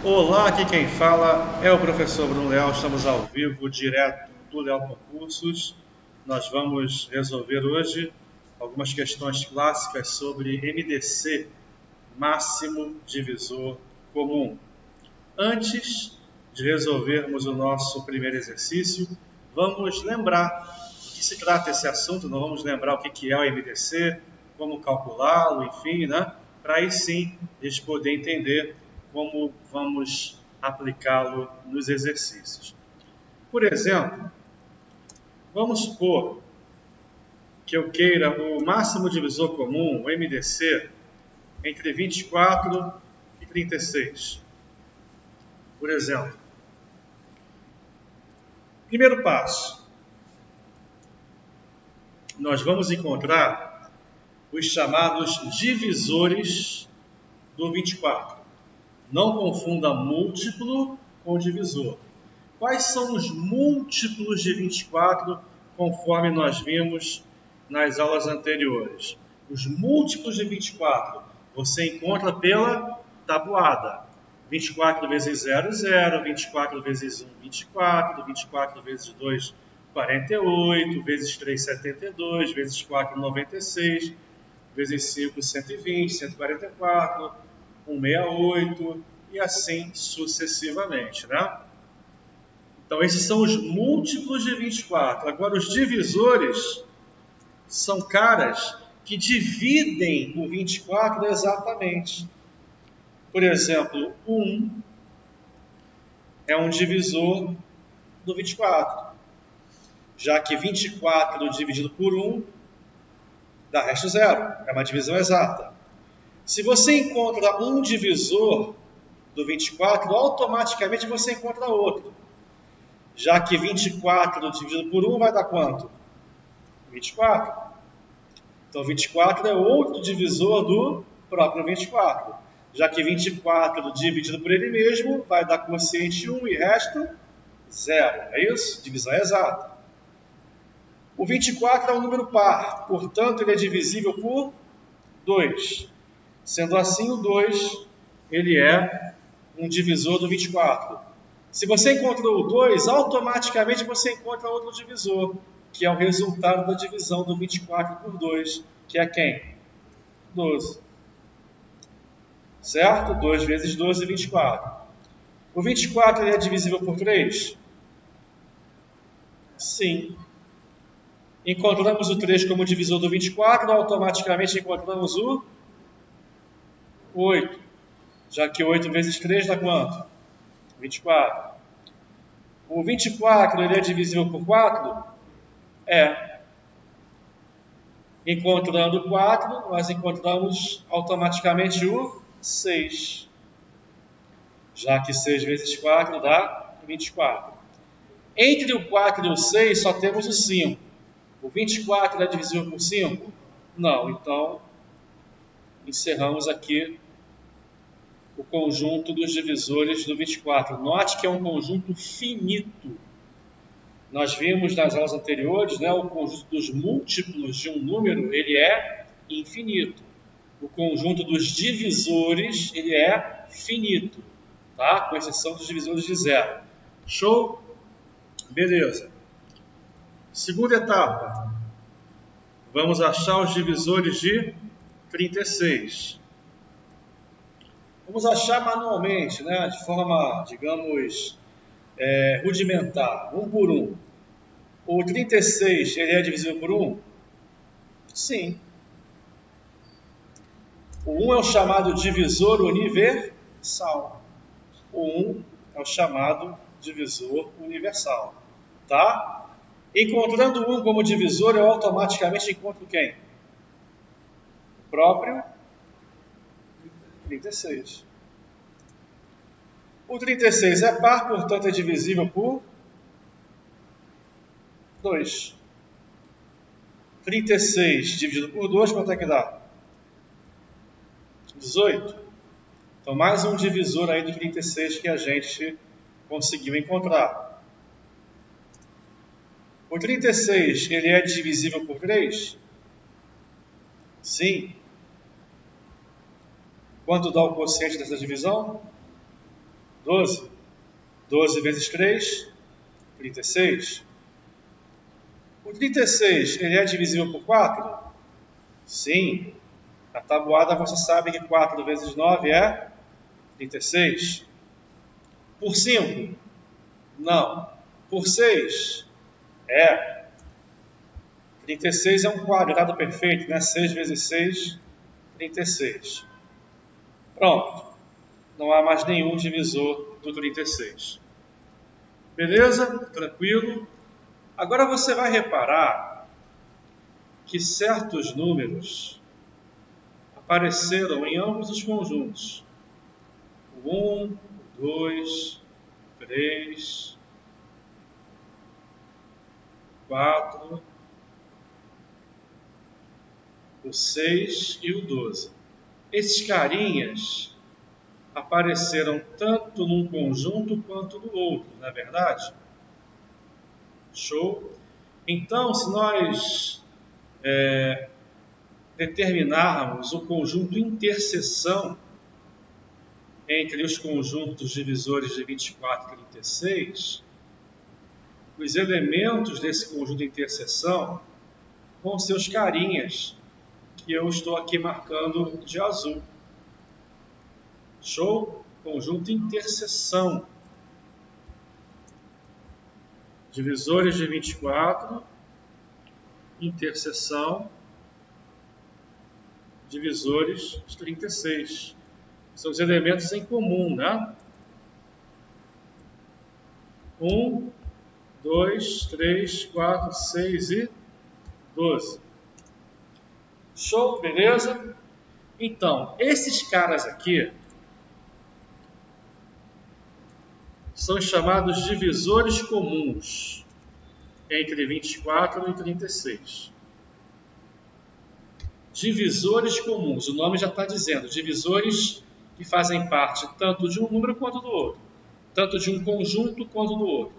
Olá, aqui quem fala é o professor Bruno Leal. Estamos ao vivo, direto do Leal Concursos. Nós vamos resolver hoje algumas questões clássicas sobre MDC, máximo divisor comum. Antes de resolvermos o nosso primeiro exercício, vamos lembrar do que se trata esse assunto. Nós vamos lembrar o que é o MDC, como calculá-lo, enfim, né? Para aí sim a gente poder entender como vamos aplicá-lo nos exercícios. Por exemplo, vamos supor que eu queira o máximo divisor comum, o MDC, entre 24 e 36. Por exemplo, primeiro passo, nós vamos encontrar os chamados divisores do 24. Não confunda múltiplo com divisor. Quais são os múltiplos de 24, conforme nós vimos nas aulas anteriores? Os múltiplos de 24 você encontra pela tabuada. 24 vezes 0, 0. 24 vezes 1, 24. 24 vezes 2, 48. Vezes 3, 72. Vezes 4, 96. Vezes 5, 120. 144. 168. E assim sucessivamente, né? Então, esses são os múltiplos de 24. Agora, os divisores são caras que dividem o 24 exatamente. Por exemplo, 1 é um divisor do 24, já que 24 dividido por 1 dá resto zero, é uma divisão exata. Se você encontra um divisor do 24, automaticamente você encontra outro, já que 24 dividido por 1 vai dar quanto? 24. Então, 24 é outro divisor do próprio 24. Já que 24 dividido por ele mesmo vai dar quociente 1 e resto 0. É isso? Divisão exata. O 24 é um número par, portanto, ele é divisível por 2. Sendo assim, o 2 ele é um divisor do 24. Se você encontrou o 2, automaticamente você encontra outro divisor, que é o resultado da divisão do 24 por 2, que é quem? 12. Certo? 2 vezes 12 é 24. O 24 ele é divisível por 3? Sim. Encontramos o 3 como divisor do 24, automaticamente encontramos o 8. Já que 8 vezes 3 dá quanto? 24. O 24 ele é divisível por 4? É. Encontrando o 4, nós encontramos automaticamente o 6. Já que 6 vezes 4 dá 24. Entre o 4 e o 6 só temos o 5. O 24 é divisível por 5? Não, então encerramos aqui o conjunto dos divisores do 24. Note que é um conjunto finito. Nós vimos nas aulas anteriores, né, o conjunto dos múltiplos de um número, ele é infinito. O conjunto dos divisores, ele é finito, tá? Com exceção dos divisores de zero. Show? Beleza. Segunda etapa. Vamos achar os divisores de 36. Vamos achar manualmente, né, de forma, digamos, rudimentar, um por um. O 36, ele é divisível por 1? Sim. O 1 é o chamado divisor universal. O 1 é o chamado divisor universal. Tá? Encontrando o 1 como divisor, eu automaticamente encontro quem? O próprio 36. O 36 é par, portanto é divisível por 2. 36 dividido por 2, quanto é que dá? 18. Então, mais um divisor aí do 36 que a gente conseguiu encontrar. O 36, ele é divisível por 3? Sim. Quanto dá o quociente dessa divisão? 12. 12 vezes 3, 36. O 36, ele é divisível por 4? Sim. Na tabuada você sabe que 4 vezes 9 é 36. Por 5? Não. Por 6? É. 36 é um quadrado perfeito, né? 6 vezes 6, 36. Pronto. Não há mais nenhum divisor do 36. Beleza? Tranquilo? Agora você vai reparar que certos números apareceram em ambos os conjuntos. O 1, o 2, o 3, 4, o 6 e o 12. Esses carinhas apareceram tanto num conjunto quanto no outro, não é verdade? Show? Então, se nós determinarmos o conjunto interseção entre os conjuntos divisores de 24 e 36, os elementos desse conjunto de interseção vão ser os carinhas que eu estou aqui marcando de azul. Show? Conjunto interseção. Divisores de 24, interseção, divisores de 36. São os elementos em comum, né? 1, 2, 3, 4, 6 e 12. Show, beleza? Então, esses caras aqui são chamados divisores comuns entre 24 e 36. Divisores comuns, o nome já está dizendo, divisores que fazem parte tanto de um número quanto do outro, tanto de um conjunto quanto do outro.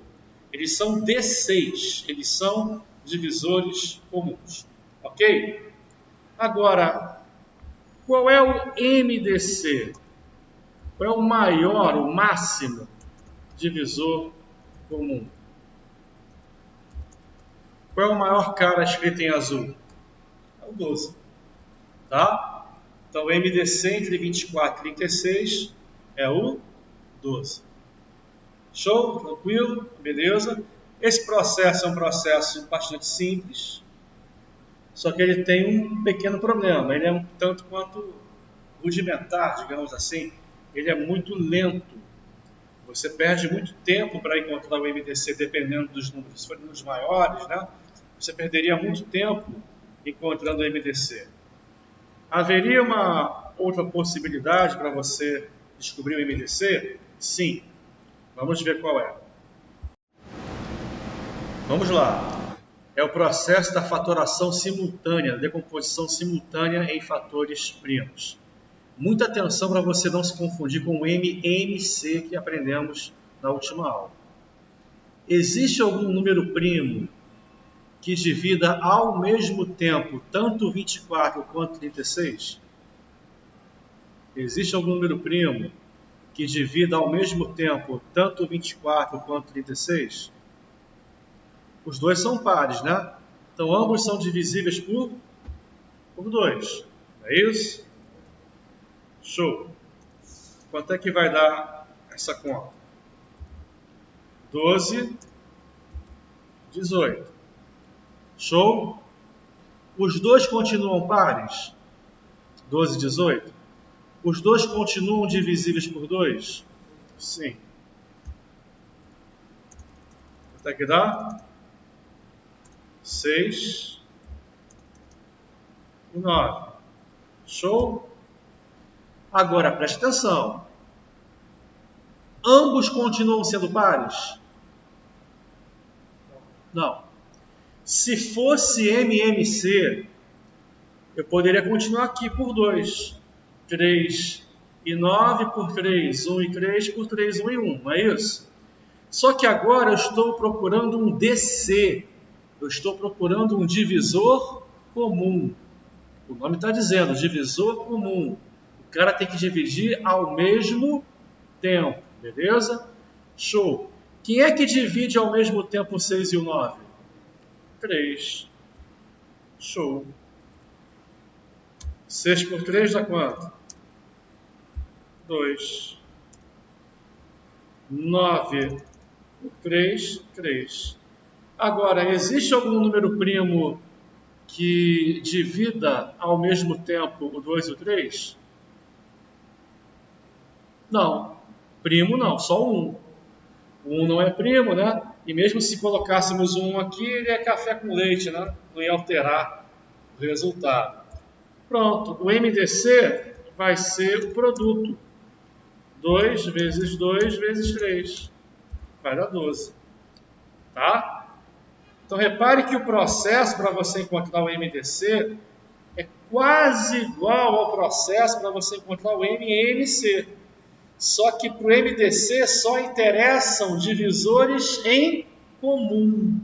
Eles são D6, eles são divisores comuns, ok? Agora, qual é o MDC? Qual é o maior, o máximo divisor comum? Qual é o maior cara escrito em azul? É o 12, tá? Então, o MDC entre 24 e 36 é o 12. Show? Tranquilo? Beleza? Esse processo é um processo bastante simples, só que ele tem um pequeno problema. Ele é um tanto quanto rudimentar, digamos assim. Ele é muito lento. Você perde muito tempo para encontrar o MDC, dependendo dos números. Se forem números maiores, né? Você perderia muito tempo encontrando o MDC. Haveria uma outra possibilidade para você descobrir o MDC? Sim. Vamos ver qual é. Vamos lá. É o processo da fatoração simultânea, decomposição simultânea em fatores primos. Muita atenção para você não se confundir com o MMC que aprendemos na última aula. Existe algum número primo que divida ao mesmo tempo tanto 24 quanto 36? Existe algum número primo que divida ao mesmo tempo tanto 24 quanto 36? Os dois são pares, né? Então, ambos são divisíveis por 2. É isso? Show! Quanto é que vai dar essa conta? 12, 18. Show? Os dois continuam pares? 12 e 18? Os dois continuam divisíveis por 2? Sim. Quanto é que dá? 6 e 9. Show? Agora, preste atenção. Ambos continuam sendo pares? Não. Se fosse MMC, eu poderia continuar aqui por 2. 3 e 9 por 3, 1 e 3 por 3, 1 e 1, não é isso? Só que agora eu estou procurando um DC, eu estou procurando um divisor comum. O nome está dizendo, divisor comum. O cara tem que dividir ao mesmo tempo. Beleza? Show. Quem é que divide ao mesmo tempo o 6 e o 9? 3. Show. 6 por 3 dá quanto? 2. 9 por 3, 3. Agora, existe algum número primo que divida ao mesmo tempo o 2 e o 3? Não. Primo não, só o 1. O 1 não é primo, né? E mesmo se colocássemos o 1 aqui, ele é café com leite, né? Não ia alterar o resultado. Pronto, o MDC vai ser o produto. 2 vezes 2 vezes 3. Vai dar 12. Tá? Então repare que o processo para você encontrar o MDC é quase igual ao processo para você encontrar o MMC. Só que para o MDC só interessam divisores em comum.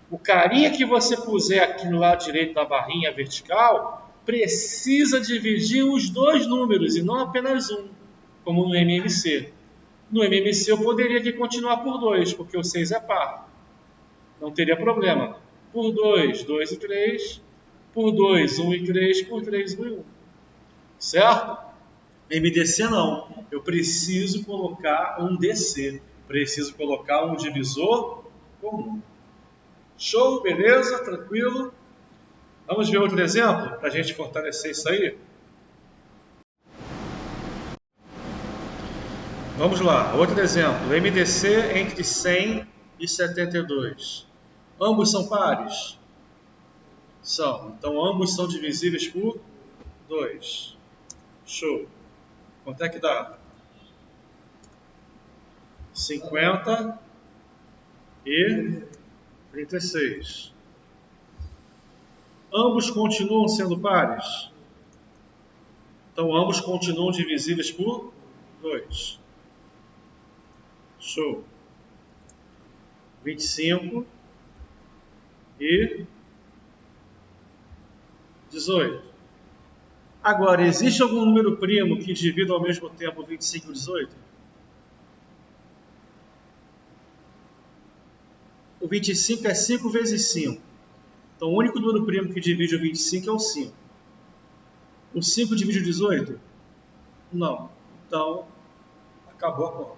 O carinha que você puser aqui no lado direito da barrinha vertical precisa dividir os dois números e não apenas um, como no MMC. No MMC eu poderia aqui continuar por 2, porque o 6 é par. Não teria problema. Por 2, 2 e 3. Por 2, 1 e 3. Por 3, 1 e 1. Certo? MDC não. Eu preciso colocar um DC. Preciso colocar um divisor comum. Show? Beleza? Tranquilo? Vamos ver outro exemplo para a gente fortalecer isso aí? Vamos lá. Outro exemplo. MDC entre 100 e 72. Ambos são pares? São. Então, ambos são divisíveis por 2. Show. Quanto é que dá? 50 e 36. Ambos continuam sendo pares? Então, ambos continuam divisíveis por 2. Show. 25 e 18. Agora, existe algum número primo que divida ao mesmo tempo 25 e 18? O 25 é 5 vezes 5. Então, o único número primo que divide o 25 é o 5. O 5 divide o 18? Não. Então, acabou a conta.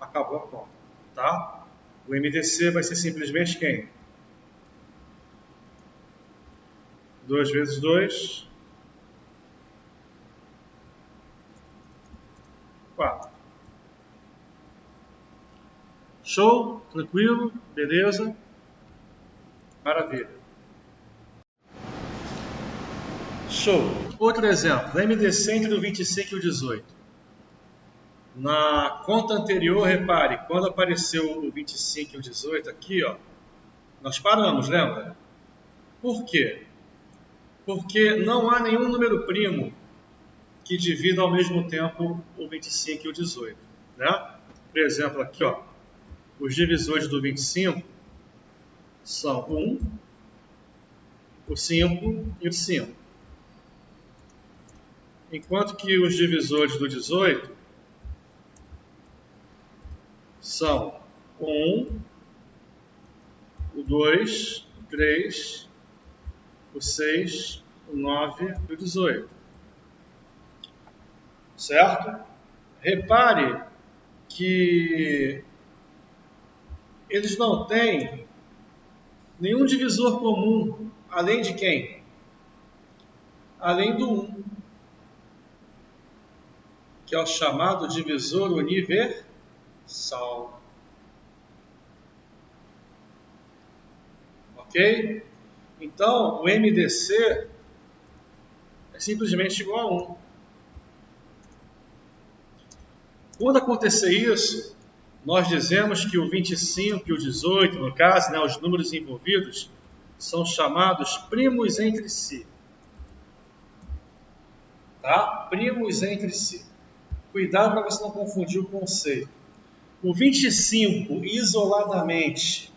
Acabou a conta. Tá? O MDC vai ser simplesmente quem? 2 vezes 2. 4. Show? Tranquilo? Beleza? Maravilha. Show. Outro exemplo. MDC entre o 25 e o 18. Na conta anterior, repare, quando apareceu o 25 e o 18 aqui, ó, nós paramos, lembra? Por quê? Porque não há nenhum número primo que divida ao mesmo tempo o 25 e o 18. Né? Por exemplo, aqui, ó, os divisores do 25 são o 1, o 5 e o 5. Enquanto que os divisores do 18 são o 1, o 2, o 3, o 6, o 9 e o 18. Certo? Repare que eles não têm nenhum divisor comum, além de quem? Além do 1, que é o chamado divisor universal. Ok? Então, o MDC é simplesmente igual a 1. Quando acontecer isso, nós dizemos que o 25 e o 18, no caso, né, os números envolvidos, são chamados primos entre si. Tá? Primos entre si. Cuidado para você não confundir o conceito. O 25, isoladamente,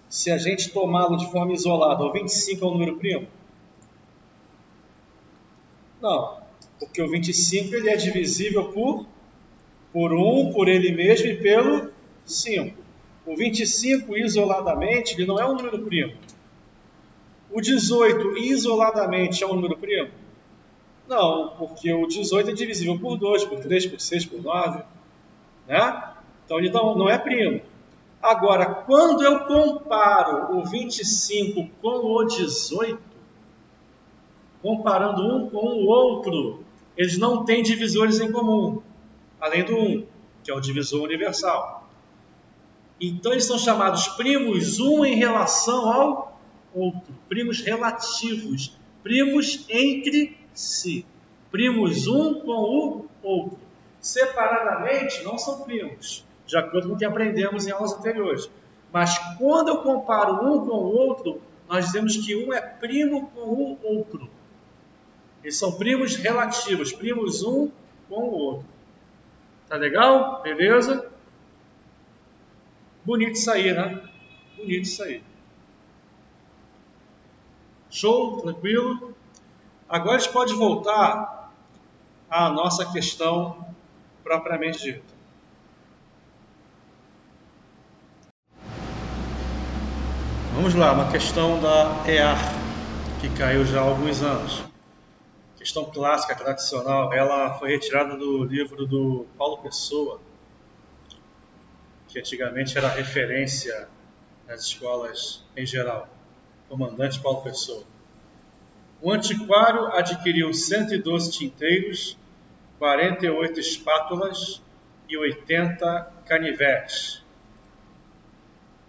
se a gente tomá-lo de forma isolada, o 25 é um número primo? Não, porque o 25 ele é divisível por por 1, por ele mesmo e pelo 5. O 25 isoladamente ele não é um número primo. O 18 isoladamente é um número primo? Não, porque o 18 é divisível por 2, por 3, por 6, por 9. Né? Então ele não é primo. Agora, quando eu comparo o 25 com o 18, comparando um com o outro, eles não têm divisores em comum, além do 1, que é o divisor universal. Então eles são chamados primos um em relação ao outro, primos relativos, primos entre si, primos um com o outro. Separadamente não são primos, de acordo com o que aprendemos em aulas anteriores. Mas quando eu comparo um com o outro, nós dizemos que um é primo com o outro. Eles são primos relativos, primos um com o outro. Tá legal? Beleza? Bonito isso aí, né? Bonito isso aí. Show? Tranquilo? Agora a gente pode voltar à nossa questão propriamente dita. Vamos lá, uma questão da EAR, que caiu já há alguns anos. Questão clássica, tradicional, ela foi retirada do livro do Paulo Pessoa, que antigamente era referência nas escolas em geral. Comandante Paulo Pessoa. O antiquário adquiriu 112 tinteiros, 48 espátulas e 80 canivetes.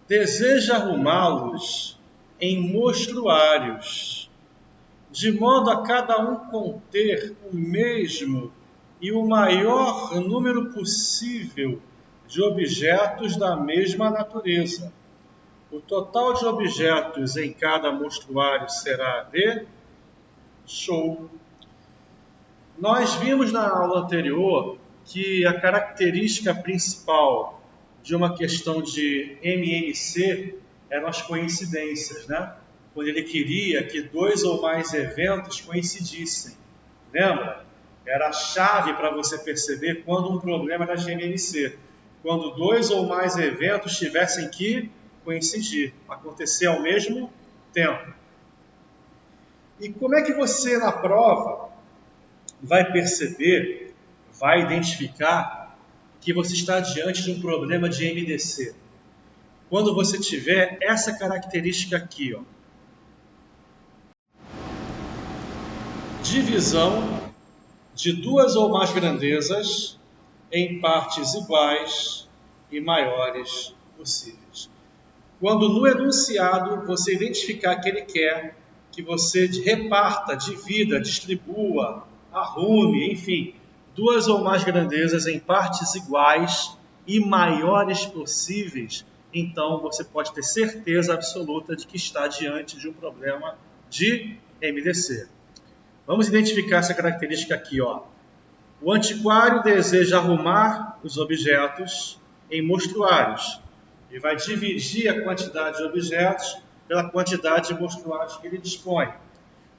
Deseja arrumá-los em mostruários, de modo a cada um conter o mesmo e o maior número possível de objetos da mesma natureza. O total de objetos em cada mostruário será de show. Nós vimos na aula anterior que a característica principal de uma questão de MNC eram as coincidências, né? Quando ele queria que 2 ou mais eventos coincidissem. Lembra? Era a chave para você perceber quando um problema era de MNC. Quando 2 ou mais eventos tivessem que coincidir, acontecer ao mesmo tempo. E como é que você, na prova, vai perceber, vai identificar que você está diante de um problema de MDC? Quando você tiver essa característica aqui, ó. Divisão de 2 ou mais grandezas em partes iguais e maiores possíveis. Quando no enunciado você identificar que ele quer que você reparta, divida, distribua, arrume, enfim, 2 ou mais grandezas em partes iguais e maiores possíveis, então você pode ter certeza absoluta de que está diante de um problema de MDC. Vamos identificar essa característica aqui, ó. O antiquário deseja arrumar os objetos em mostruários e vai dividir a quantidade de objetos pela quantidade de mostruários que ele dispõe.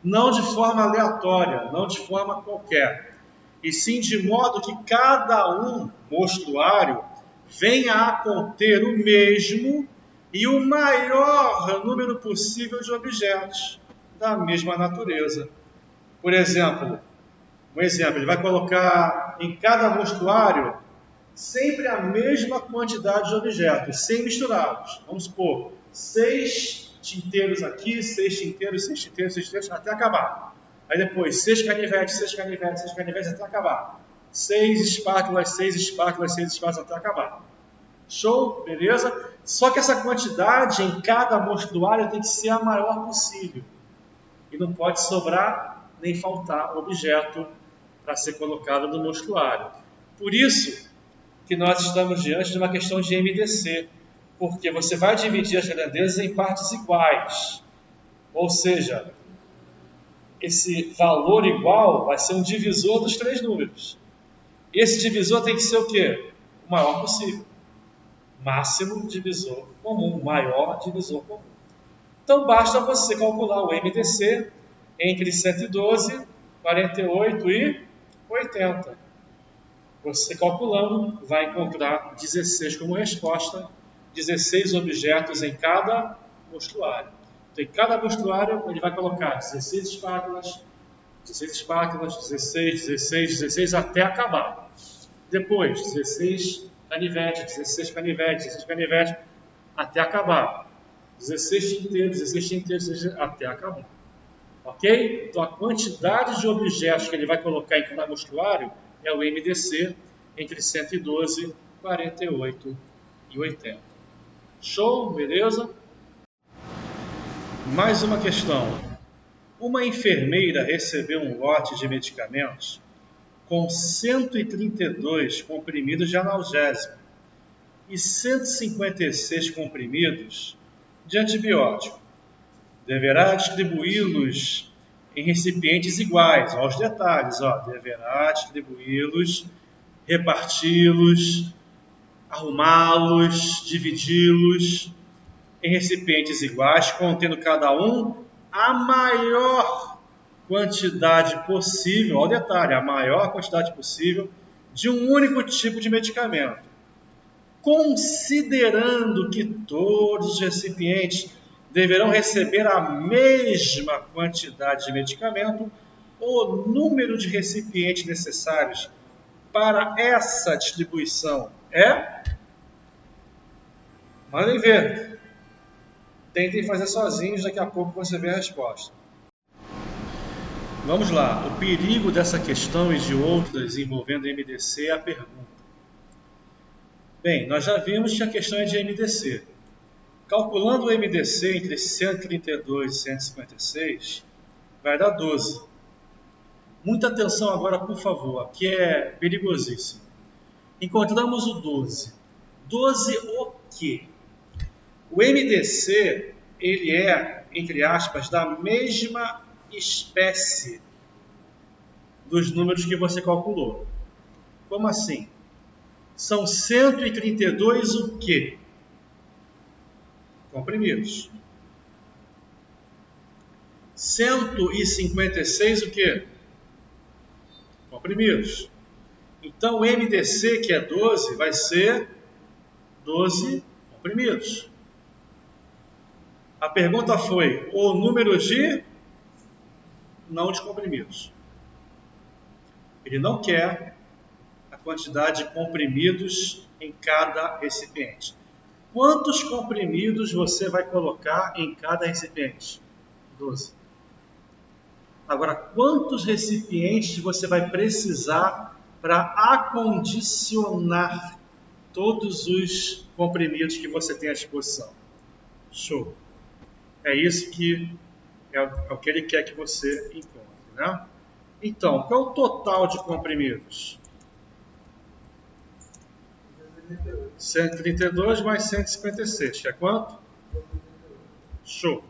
Não de forma aleatória, não de forma qualquer, e sim de modo que cada um mostruário venha a conter o mesmo e o maior número possível de objetos da mesma natureza. Por exemplo, ele vai colocar em cada mostruário sempre a mesma quantidade de objetos, sem misturá-los. Vamos supor, 6 tinteiros aqui, 6 tinteiros, 6 tinteiros, 6 tinteiros, até acabar. Aí depois, 6 canivetes, 6 canivetes, 6 canivetes, até acabar. 6 espátulas, 6 espátulas, 6 espátulas, até acabar. Show? Beleza? Só que essa quantidade em cada mostruário tem que ser a maior possível. E não pode sobrar nem faltar objeto para ser colocado no mostruário. Por isso que nós estamos diante de uma questão de MDC, porque você vai dividir as grandezas em partes iguais. Ou seja, esse valor igual vai ser um divisor dos 3 números. Esse divisor tem que ser o quê? O maior possível. Máximo divisor comum, maior divisor comum. Então basta você calcular o MDC entre 112, 48 e 80. Você calculando vai encontrar 16 como resposta, 16 objetos em cada mostruário. Então, em cada mostruário ele vai colocar 16 espátulas, 16 espátulas, 16, 16, 16 até acabar. Depois, 16 canivetes, 16 canivetes, 16 canivetes até acabar. 16 tinteiros, 16 tinteiros até acabar. Ok? Então, a quantidade de objetos que ele vai colocar em cada mostruário é o MDC entre 112, 48 e 80. Show? Beleza? Mais uma questão. Uma enfermeira recebeu um lote de medicamentos com 132 comprimidos de analgésico e 156 comprimidos de antibiótico. Deverá distribuí-los em recipientes iguais. Olha os detalhes. Deverá distribuí-los, reparti-los, arrumá-los, dividi-los em recipientes iguais, contendo cada um a maior quantidade possível, olha o detalhe, a maior quantidade possível de um único tipo de medicamento, considerando que todos os recipientes deverão receber a mesma quantidade de medicamento, o número de recipientes necessários para essa distribuição é... Mandem ver. Tentem fazer sozinhos, daqui a pouco você vê a resposta. Vamos lá. O perigo dessa questão e de outras envolvendo MDC é a pergunta. Bem, nós já vimos que a questão é de MDC. Calculando o MDC entre 132 e 156, vai dar 12. Muita atenção agora, por favor, aqui é perigosíssimo. Encontramos o 12. 12 o quê? O MDC, ele é, entre aspas, da mesma espécie dos números que você calculou. Como assim? São 132 o quê? Comprimidos. 156 o quê? Comprimidos. Então o MDC, que é 12, vai ser 12 comprimidos. A pergunta foi o número de... não de comprimidos. Ele não quer a quantidade de comprimidos em cada recipiente. Quantos comprimidos você vai colocar em cada recipiente? 12. Agora, quantos recipientes você vai precisar para acondicionar todos os comprimidos que você tem à disposição? Show! É isso que é o que ele quer que você encontre, né? Então, qual é o total de comprimidos? 132 mais 156, que é quanto? Show!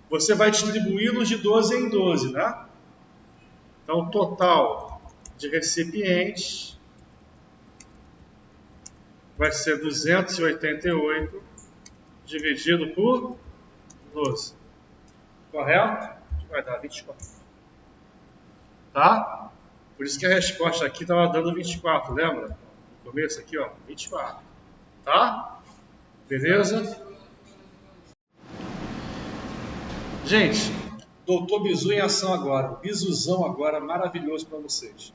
Você vai distribuí-los de 12 em 12, né? Então, o total de recipientes vai ser 288 dividido por 12. Correto? Vai dar 24. Tá? Por isso que a resposta aqui estava dando 24, lembra? No começo aqui, 24. Tá? Beleza? Gente, Doutor Bizu em ação agora. Bizuzão agora, maravilhoso para vocês.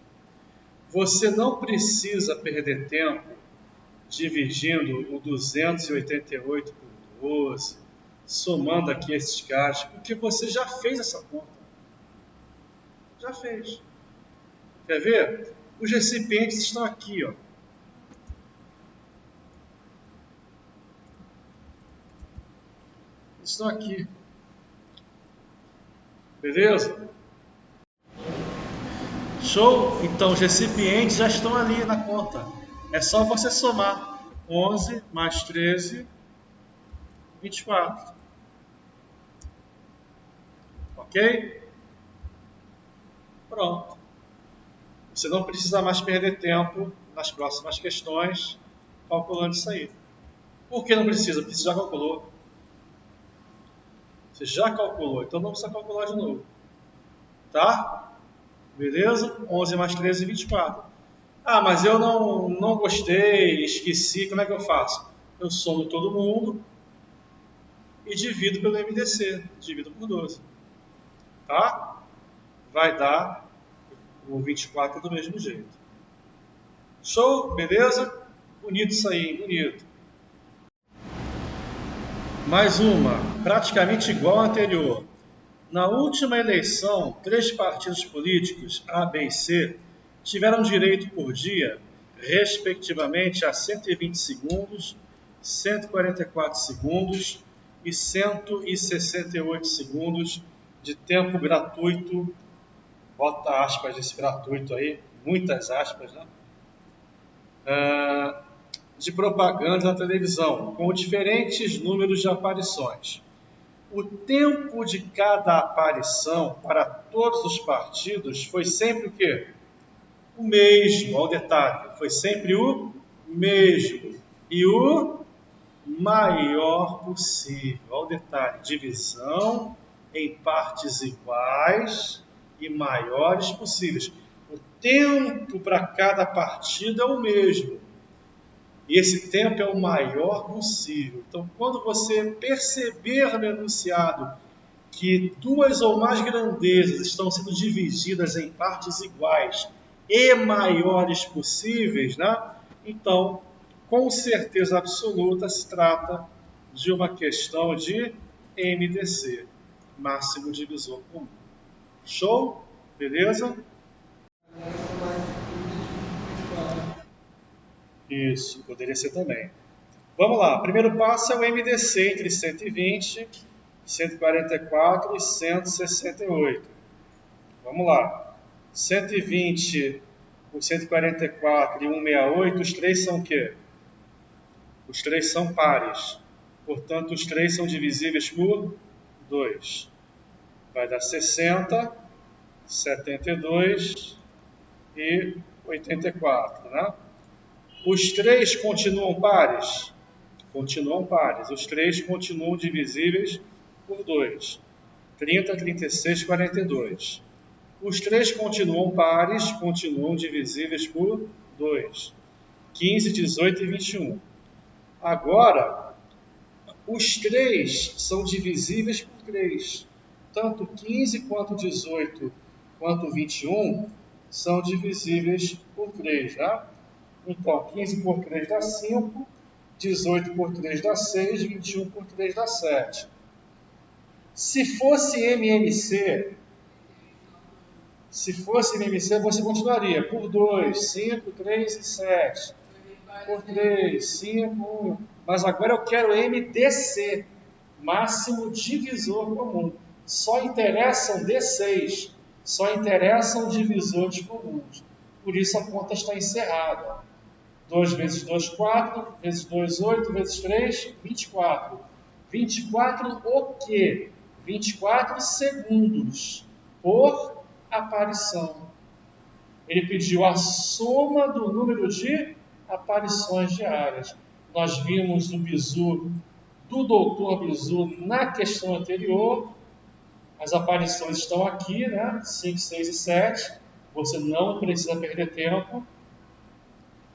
Você não precisa perder tempo dividindo o 288 por 12, somando aqui esses caras, porque você já fez essa conta. Já fez. Quer ver? Os recipientes estão aqui, ó. Estão aqui. Beleza? Show? Então os recipientes já estão ali na conta. É só você somar 11 mais 13, 24. Ok? Pronto. Você não precisa mais perder tempo nas próximas questões calculando isso aí. Por que não precisa? Porque você já calculou. Você já calculou, então não precisa calcular de novo. Tá? Beleza? 11 mais 13, 24. Ah, mas eu não gostei, esqueci, como é que eu faço? Eu somo todo mundo e divido pelo MDC, divido por 12. Tá? Vai dar o 24 do mesmo jeito. Show? Beleza? Bonito isso aí, bonito. Mais uma, praticamente igual à anterior. Na última eleição, 3 partidos políticos, A, B e C, tiveram direito por dia, respectivamente, a 120 segundos, 144 segundos e 168 segundos de tempo gratuito. Bota aspas desse gratuito aí, muitas aspas, né? De propaganda na televisão, com diferentes números de aparições. O tempo de cada aparição para todos os partidos foi sempre o quê? O mesmo, ao detalhe, foi sempre o mesmo. E o maior possível, ao detalhe, divisão em partes iguais e maiores possíveis. O tempo para cada partido é o mesmo. E esse tempo é o maior possível. Então, quando você perceber no enunciado que 2 ou mais grandezas estão sendo divididas em partes iguais e maiores possíveis, né? Então, com certeza absoluta, se trata de uma questão de MDC, máximo divisor comum. Show? Beleza? Isso, poderia ser também. Vamos lá, primeiro passo é o MDC entre 120, 144 e 168. Vamos lá. 120, o 144 e 168, os três são o quê? Os três são pares. Portanto, os três são divisíveis por 2. Vai dar 60, 72 e 84, né? Os três continuam pares? Continuam pares. Os três continuam divisíveis por 2. 30, 36, 42. Os três continuam pares, continuam divisíveis por 2. 15, 18 e 21. Agora, os três são divisíveis por 3. Tanto 15 quanto 18 quanto 21 são divisíveis por 3, né? Então, 15 por 3 dá 5, 18 por 3 dá 6, 21 por 3 dá 7. Se fosse MMC, você continuaria por 2, 5, 3 e 7. Por 3, 5, 1. Mas agora eu quero MDC, máximo divisor comum. Só interessam D6, só interessam divisores comuns. Por isso a conta está encerrada. 2 vezes 2, 4, vezes 2, 8, vezes 3, 24. 24 o quê? 24 segundos por aparição. Ele pediu a soma do número de aparições diárias. Nós vimos no bizu do doutor Bizu na questão anterior. As aparições estão aqui, né? 5, 6 e 7. Você não precisa perder tempo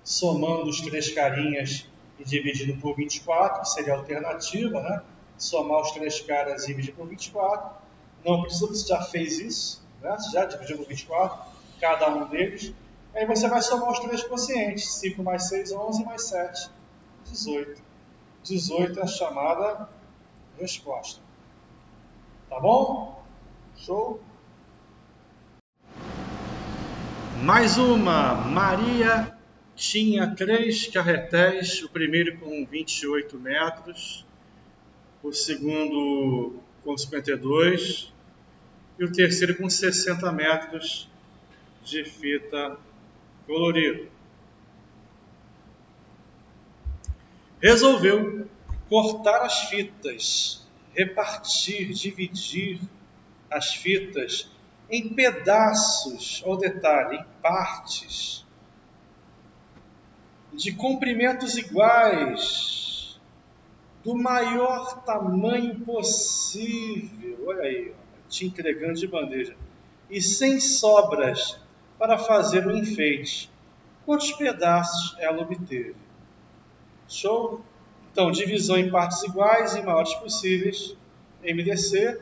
somando os três carinhas e dividindo por 24, que seria a alternativa, né? Somar os três caras e dividir por 24. Não precisa, você já fez isso, né? Você já dividiu por 24, cada um deles. Aí você vai somar os três quocientes, 5 mais 6, 11, mais 7, 18. 18 é a chamada resposta. Tá bom? Show? Mais uma. Maria tinha 3 carretéis, o primeiro com 28 metros, o segundo com 52 e o terceiro com 60 metros de fita colorida. Resolveu cortar as fitas, repartir, dividir as fitas em pedaços, ao detalhe, em partes, de comprimentos iguais, do maior tamanho possível. Olha aí, te entregando de bandeja. E sem sobras para fazer o enfeite. quantos pedaços ela obteve. Show? Então, divisão em partes iguais e maiores possíveis, MDC.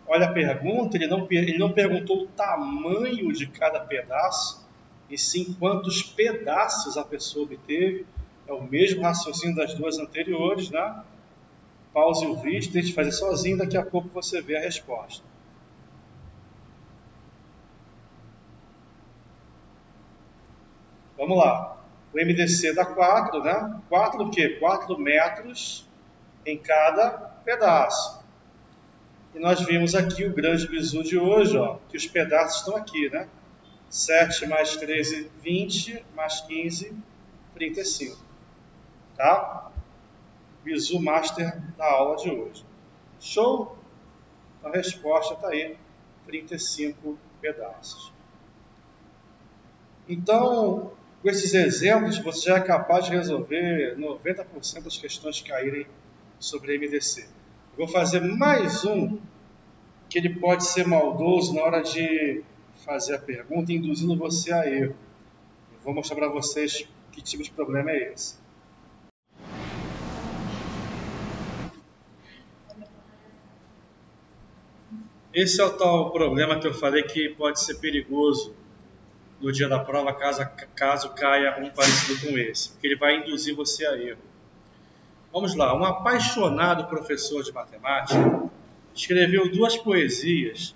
Olha a pergunta, ele não perguntou o tamanho de cada pedaço, e sim quantos pedaços a pessoa obteve. É o mesmo raciocínio das duas anteriores, né? Pause o vídeo, tente fazer sozinho, daqui a pouco você vê a resposta. Vamos lá. O MDC dá 4, né? 4 o quê? 4 metros em cada pedaço. E nós vimos aqui o grande bizu de hoje, ó, que os pedaços estão aqui, né? 7 mais 13, 20, mais 15, 35. Tá? Bizu master da aula de hoje. Show? A resposta está aí, 35 pedaços. Então, com esses exemplos, você já é capaz de resolver 90% das questões que caírem sobre MDC. Eu vou fazer mais um, que ele pode ser maldoso na hora de fazer a pergunta, induzindo você a erro. Eu vou mostrar para vocês que tipo de problema é esse. Esse é o tal problema que eu falei que pode ser perigoso no dia da prova, caso caia um parecido com esse, porque ele vai induzir você a erro. Vamos lá, um apaixonado professor de matemática escreveu 2 poesias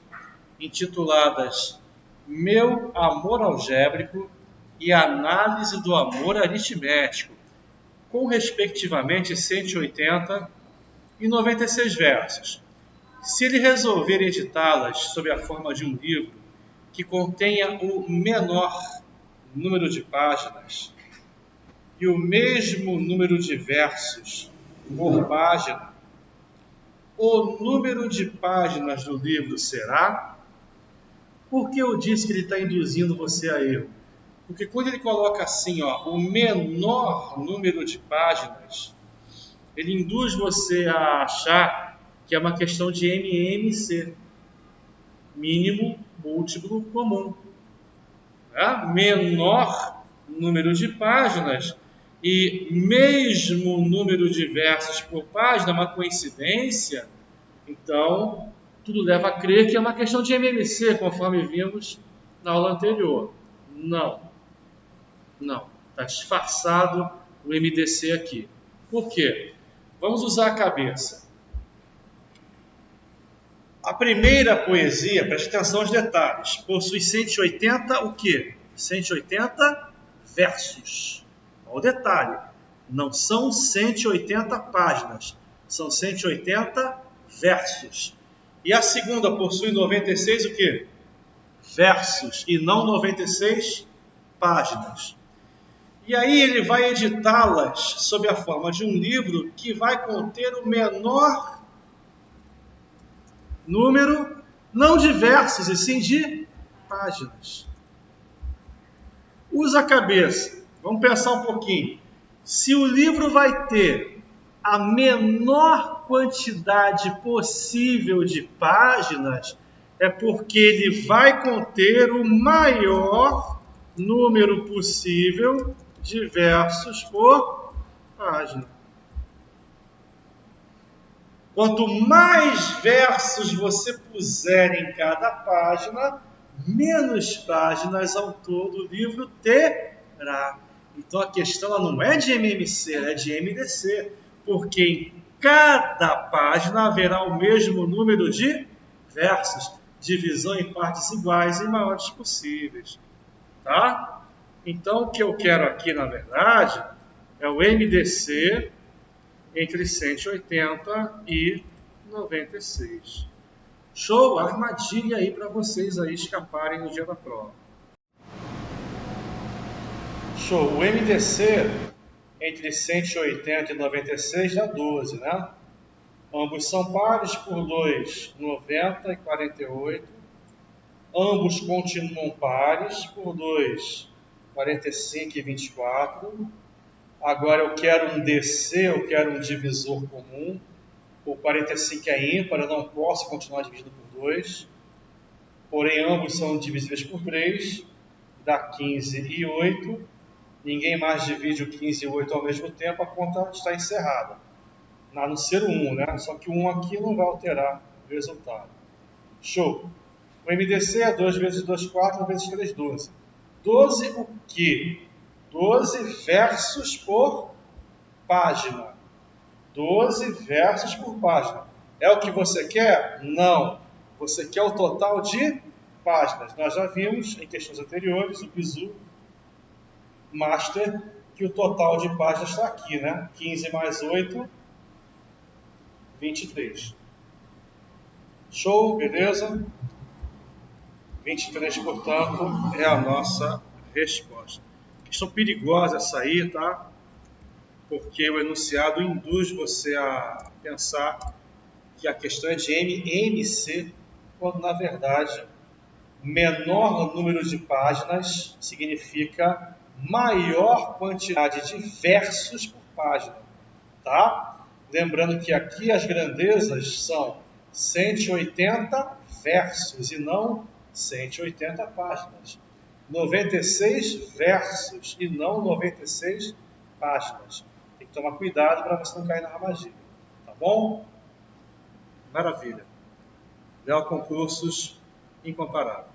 intituladas Meu Amor Algébrico e Análise do Amor Aritmético, com respectivamente 180 e 96 versos. Se ele resolver editá-las sob a forma de um livro que contenha o menor número de páginas e o mesmo número de versos por página, o número de páginas do livro será... Por que eu disse que ele está induzindo você a erro? Porque quando ele coloca assim, ó, o menor número de páginas, ele induz você a achar que é uma questão de MMC, mínimo múltiplo comum. Tá? Menor número de páginas e mesmo número de versos por página, uma coincidência. Então, tudo leva a crer que é uma questão de MMC, conforme vimos na aula anterior. Não. Está disfarçado o MDC aqui. Por quê? Vamos usar a cabeça. A primeira poesia, preste atenção aos detalhes, possui 180 o quê? 180 versos. Olha o detalhe, não são 180 páginas, são 180 versos. E a segunda possui 96 o quê? Versos, e não 96 páginas. E aí ele vai editá-las sob a forma de um livro que vai conter o menor número, não de versos, e sim de páginas. Usa a cabeça. Vamos pensar um pouquinho. Se o livro vai ter a menor quantidade possível de páginas, é porque ele vai conter o maior número possível de versos por página. Quanto mais versos você puser em cada página, menos páginas ao todo o livro terá. Então a questão não é de MMC, ela é de MDC, porque em cada página haverá o mesmo número de versos, divisão em partes iguais e maiores possíveis. Tá? Então o que eu quero aqui, na verdade, é o MDC entre 180 e 96. Show? Armadilha aí para vocês aí escaparem no dia da prova. Show. O MDC entre 180 e 96 dá 12, né? Ambos são pares por 2, 90 e 48. Ambos continuam pares por 2, 45 e 24. Agora eu quero um DC, eu quero um divisor comum. O 45 é ímpar, eu não posso continuar dividindo por 2. Porém, ambos são divisíveis por 3, dá 15 e 8. ninguém mais divide o 15 e o 8 ao mesmo tempo, a conta está encerrada. A não ser o 1, né? Só que o 1 aqui não vai alterar o resultado. Show! O MDC é 2 vezes 2, 4 vezes 3, 12. 12 o quê? 12 versos por página. 12 versos por página. É o que você quer? Não. Você quer o total de páginas. Nós já vimos em questões anteriores, o Bizu Master, que o total de páginas está aqui, né? 15 mais 8, 23. Show, beleza? 23, portanto, é a nossa resposta. Questão perigosa essa aí, tá? Porque o enunciado induz você a pensar que a questão é de MMC, quando na verdade menor número de páginas significa maior quantidade de versos por página, tá? Lembrando que aqui as grandezas são 180 versos e não 180 páginas. 96 versos e não 96 páginas. Tem que tomar cuidado para você não cair na armadilha, tá bom? Maravilha. Léo Concursos incomparável.